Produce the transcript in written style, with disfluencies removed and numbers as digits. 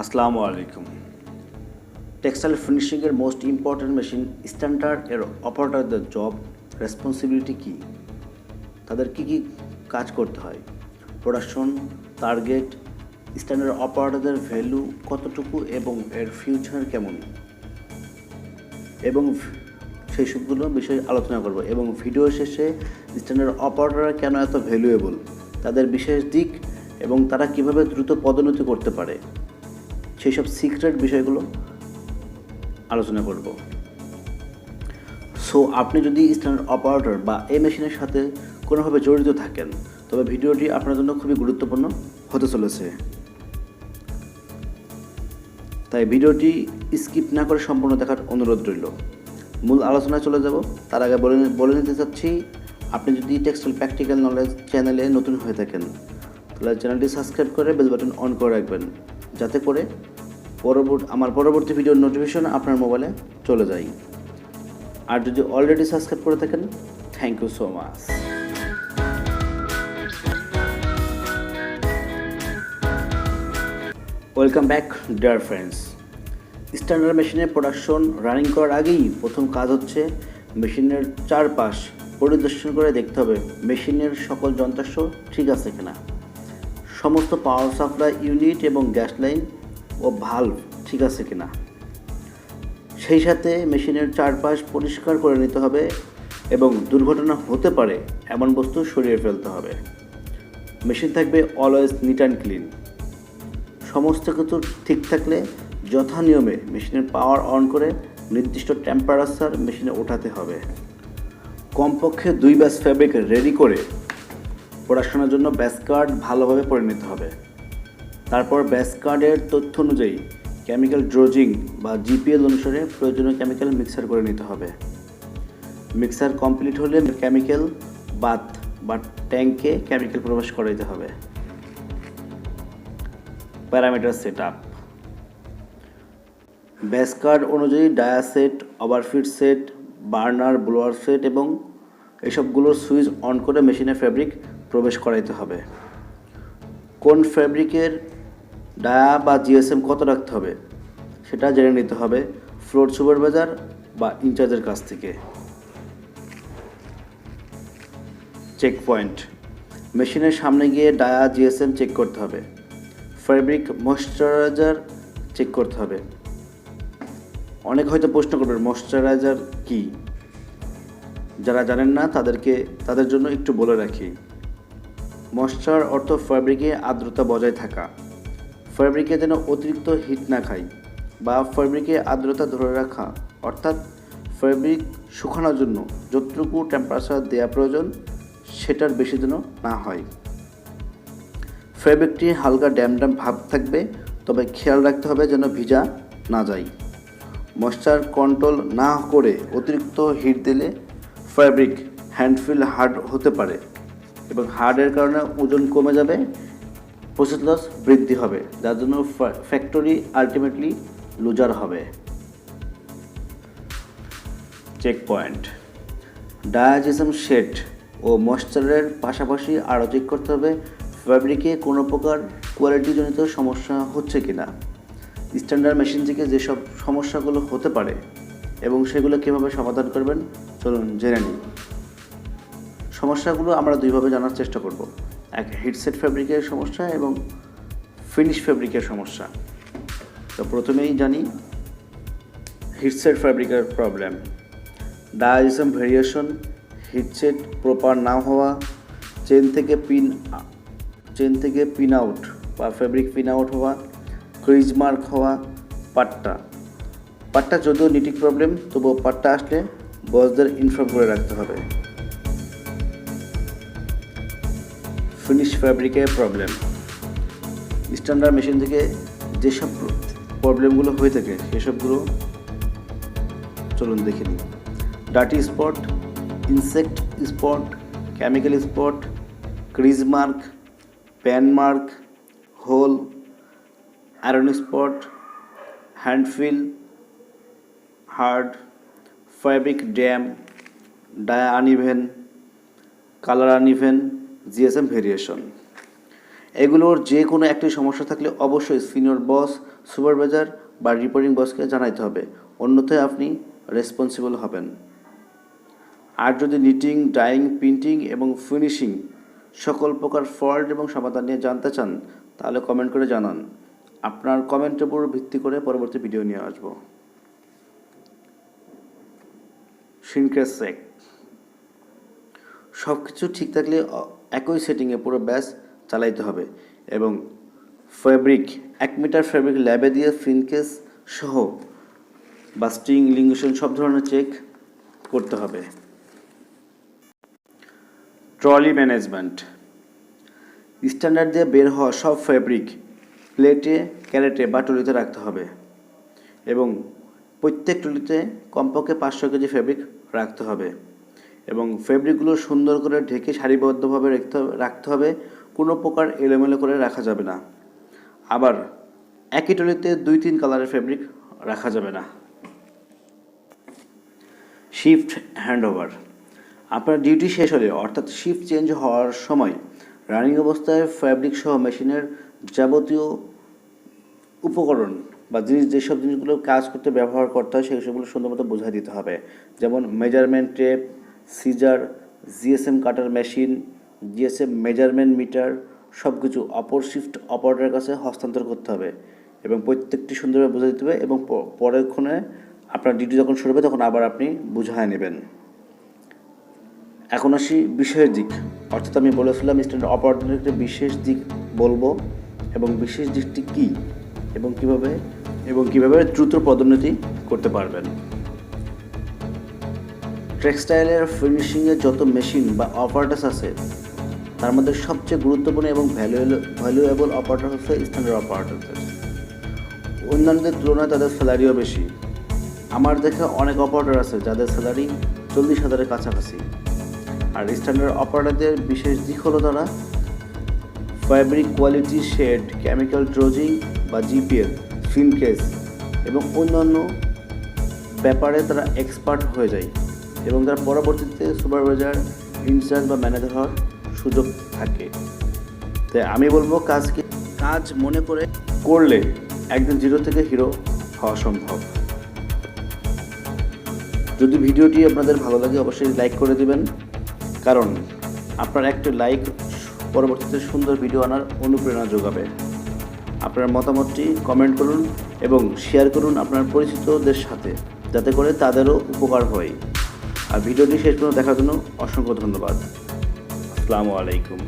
আসসালামু আলাইকুম। Textile ফিনিশিংয়ের most important machine স্ট্যান্টার এর অপারেটরদের জব রেসপন্সিবিলিটি কী, তাদের কী কী কাজ করতে হয়, প্রোডাকশন টার্গেট, স্ট্যান্ডার্ড অপারেটরদের ভ্যালু কতটুকু এবং এর ফিউচার কেমন, এবং সেই সবগুলো বিষয়ে আলোচনা করব। এবং ভিডিও শেষে স্ট্যান্ডার্ড অপারেটররা কেন এত ভ্যালুয়েবল, তাদের বিশেষ দিক এবং তারা কীভাবে দ্রুত পদোন্নতি করতে পারে, সেই সব সিক্রেট বিষয়গুলো আলোচনা করব। সো আপনি যদি স্ট্যান্ডার্ড অপারেটর বা এই মেশিনের সাথে কোনোভাবে জড়িত থাকেন, তবে ভিডিওটি আপনার জন্য খুবই গুরুত্বপূর্ণ হতে চলেছে। তাই ভিডিওটি স্কিপ না করে সম্পূর্ণ দেখার অনুরোধ রইল। মূল আলোচনায় চলে যাব তার আগে বলে নিতে চাচ্ছি, আপনি যদি টেক্সটাইল প্র্যাকটিক্যাল নলেজ চ্যানেলে নতুন হয়ে থাকেন, তাহলে চ্যানেলটি সাবস্ক্রাইব করে বেল বাটন অন করে রাখবেন, যাতে করে আমার পরবর্তী ভিডিওর নোটিফিকেশন আপনার মোবাইলে চলে যায়। আর যদি অলরেডি সাবস্ক্রাইব করে থাকেন, thank you so much. Welcome back dear friends. Standard মেশিনের প্রোডাকশন রানিং করার আগেই প্রথম কাজ হচ্ছে মেশিনের চারপাশ পরিদর্শন করে দেখতে হবে মেশিনের সকল যন্ত্রাংশ ঠিক আছে কিনা, সমস্ত পাওয়ার সাপ্লাই ইউনিট এবং গ্যাস লাইন ও ভালভ ঠিক আছে কিনা। সেই সাথে মেশিনের চারপাশ পরিষ্কার করে নিতে হবে এবং দুর্ঘটনা হতে পারে এমন বস্তু সরিয়ে ফেলতে হবে। মেশিন থাকবে অলওয়েজ নিট অ্যান্ড ক্লিন। সমস্ত কিছু ঠিক থাকলে যথা নিয়মে মেশিনের পাওয়ার অন করে নির্দিষ্ট টেম্পারেচার মেশিনে ওঠাতে হবে। কমপক্ষে 2 ব্যাচ ফ্যাব্রিক রেডি করে প্রোডাকশনের জন্য ব্যাচ কার্ড ভালোভাবে পড়ে নিতে হবে। তারপর ব্যাচ কার্ডের তথ্য অনুযায়ী কেমিক্যাল ড্রোজিং বা জিপিএল অনুসারে প্রয়োজনীয় কেমিক্যাল মিক্সার করে নিতে হবে। মিক্সার কমপ্লিট হলে কেমিক্যাল বাথ বা ট্যাঙ্কে কেমিক্যাল প্রবেশ করাইতে হবে। Parameter set up, batch card অনুযায়ী dia set, overfeed set, burner, blower set এবং এসবগুলোর সুইচ অন করে মেশিনে ফ্যাব্রিক প্রবেশ করাইতে হবে। কোন ফ্যাব্রিকের ডায়া বা জিএসএম কত রাখতে হবে সেটা জেনে নিতে হবে ফ্লোর সুপারভাইজার বা ইনচার্জের কাছ থেকে। চেক পয়েন্ট, মেশিনের সামনে গিয়ে ডায়া জিএসএম চেক করতে হবে। ফ্যাব্রিক ময়শ্চারাইজার চেক করতে হবে। অনেক হয়তো প্রশ্ন করবেন ময়শ্চারাইজার কি, যারা জানেন না তাদের জন্য একটু বলে রাখি। ময়শ্চার অর্থ ফ্যাব্রিকে আর্দ্রতা বজায় থাকা, ফ্যাব্রিকে যেন অতিরিক্ত হিট না খায় বা ফ্যাব্রিকে আর্দ্রতা ধরে রাখা, অর্থাৎ ফ্যাব্রিক শুকানোর জন্য যতটুকু টেম্পারেচার দেওয়া প্রয়োজন সেটার বেশি যেন না হয়। ফ্যাব্রিকটি হালকা ড্যাম ভাব থাকবে, তবে খেয়াল রাখতে হবে যেন ভিজা না যায়। ময়শ্চার কন্ট্রোল না করে অতিরিক্ত হিট দিলে ফ্যাব্রিক হ্যান্ডফিল হার্ড হতে পারে এবং হার্ডের কারণে ওজন কমে যাবে, প্রসেস লস বৃদ্ধি হবে, যার জন্য ফ্যাক্টরি আলটিমেটলি লুজার হবে। চেক পয়েন্ট, ডায়াজিজম শেড ও ময়শ্চারের পাশাপাশি আরও চেক করতে হবে ফ্যাব্রিকে কোনো প্রকার কোয়ালিটিজনিত সমস্যা হচ্ছে কিনা। স্ট্যান্ডার্ড মেশিন থেকে যেসব সমস্যাগুলো হতে পারে এবং সেগুলো কীভাবে সমাধান করবেন চলুন জেনে নিই। সমস্যাগুলো আমরা দুইভাবে জানার চেষ্টা করব, এক হিটসেট ফ্যাব্রিকের সমস্যা এবং ফিনিশ ফ্যাব্রিকের সমস্যা। তো প্রথমেই জানি হিটসেট ফ্যাব্রিকের প্রবলেম। ডায়াজিজম ভেরিয়েশন, হিটসেট প্রপার না হওয়া, চেন থেকে পিন আউট বা ফ্যাব্রিক পিন আউট হওয়া, ক্রিজ মার্ক হওয়া, পাট্টা যদিও নিটিং প্রবলেম, তবুও পাট্টা আসলে বসদের ইনফর্ম করে রাখতে হবে। ফিনিশ ফ্যাব্রিকের প্রবলেম, স্ট্যান্ডার্ড মেশিন থেকে যেসব প্রবলেমগুলো হয়ে থাকে সেসবগুলো চলুন দেখে নিই। Dirty spot, insect spot, chemical spot, crease mark, pan mark, hole, iron spot, hand feel hard, fabric dam, dia uneven, colour uneven, GSM variation. এগুলোর যে কোনো একটি সমস্যা থাকলে অবশ্যই সিনিয়র বস, সুপারভাইজার বা রিপোর্টিং বসকে জানাইতে হবে, অন্যথায় আপনি রেসপন্সিবল হবেন। আর যদি নিটিং, ডাইং, প্রিন্টিং এবং ফিনিশিং সকল প্রকার ফল্ট এবং সমাধান নিয়ে জানতে চান তাহলে কমেন্ট করে জানান। আপনার কমেন্টের উপর ভিত্তি করে পরবর্তী ভিডিও নিয়ে আসব। Shrinkage check. সব কিছু ঠিক থাকলে একই সেটিংয়ে পুরো ব্যাচ চালাইতে হবে এবং ফ্যাব্রিক 1 মিটার ফ্যাব্রিক ল্যাবে দিয়ে শ্রিঙ্কেজ সহ বাস্টিং, লিঙ্গেশন সব ধরনের চেক করতে হবে। Trolley management. স্ট্যান্ডার্ড দিয়ে বের হওয়া সব ফ্যাব্রিক প্লেটে, ক্যারেটে বা ট্রলিতে রাখতে হবে এবং প্রত্যেক ট্রলিতে কমপক্ষে 500 কেজি ফ্যাব্রিক রাখতে হবে এবং ফ্যাব্রিকগুলো সুন্দর করে ঢেকে সারিবদ্ধভাবে রাখতে হবে, কোনো প্রকার এলোমেলো করে রাখা যাবে না। আবার একই ট্রলিতে 2-3 কালারের ফ্যাব্রিক রাখা যাবে না। Shift handover. আপনার ডিউটি শেষ হলে অর্থাৎ শিফট চেঞ্জ হওয়ার সময় রানিং অবস্থায় ফ্যাব্রিক সহ মেশিনের যাবতীয় উপকরণ বা যেসব জিনিসগুলো কাজ করতে ব্যবহার করতে হয় সেসবগুলো সুন্দরমতো বোঝাই দিতে হবে, যেমন মেজারমেন্ট টেপ, সিজার, জিএসএম কাটার মেশিন, জিএসএম মেজারমেন্ট মিটার সব কিছু অপর শিফট অপারেটরের কাছে হস্তান্তর করতে হবে এবং প্রত্যেকটি সুন্দরভাবে বোঝাই দিতে হবে এবং পরেক্ষণে আপনার ডিউটি যখন শুরু হবে তখন আবার আপনি বুঝায় নেবেন। এখন আসি বিশেষ দিক, অর্থাৎ আমি বলেছিলাম স্ট্যান্ডার্ড অপারেটরের একটা বিশেষ দিক বলবো এবং বিশেষ দিকটি কী এবং কীভাবে দ্রুত পদোন্নতি করতে পারবেন। টেক্সটাইলের ফিনিশিংয়ের যত মেশিন বা অপারেটরস আছে তার মধ্যে সবচেয়ে গুরুত্বপূর্ণ এবং ভ্যালুয়েবল অপারেটর হচ্ছে স্ট্যান্ডার্ড অপারেটর। অন্যান্যদের তুলনায় তাদের স্যালারিও বেশি। আমার দেখা অনেক অপারেটর আছে যাদের স্যালারি 40,000-এর কাছাকাছি। আর স্ট্যান্ডার্ড অপারেটরদের বিশেষ দিক হলো তারা ফ্যাব্রিক কোয়ালিটি, শেড, কেমিক্যাল ড্রোজিং বা জিপিএল, শ্রিঙ্কেজ এবং অন্যান্য ব্যাপারে তারা এক্সপার্ট হয়ে যায় এবং তার পরবর্তীতে সুপারভাইজার, ইনচার্জ বা ম্যানেজার হওয়ার সুযোগ থাকে। তাই আমি বলবো কাজ মনে করে করলে একদিন জিরো থেকে হিরো হওয়া সম্ভব। যদি ভিডিওটি আপনাদের ভালো লাগে অবশ্যই লাইক করে দিবেন, কারণ আপনার একটা লাইক পরবর্তীতে সুন্দর ভিডিও আনার অনুপ্রেরণা যোগাবে। আপনার মতামতটি কমেন্ট করুন এবং শেয়ার করুন আপনার পরিচিতদের সাথে, যাতে করে তাদেরও উপকার হয়। আর ভিডিওটি শেষ পর্যন্ত দেখার জন্য অসংখ্য ধন্যবাদ। আসসালামু আলাইকুম।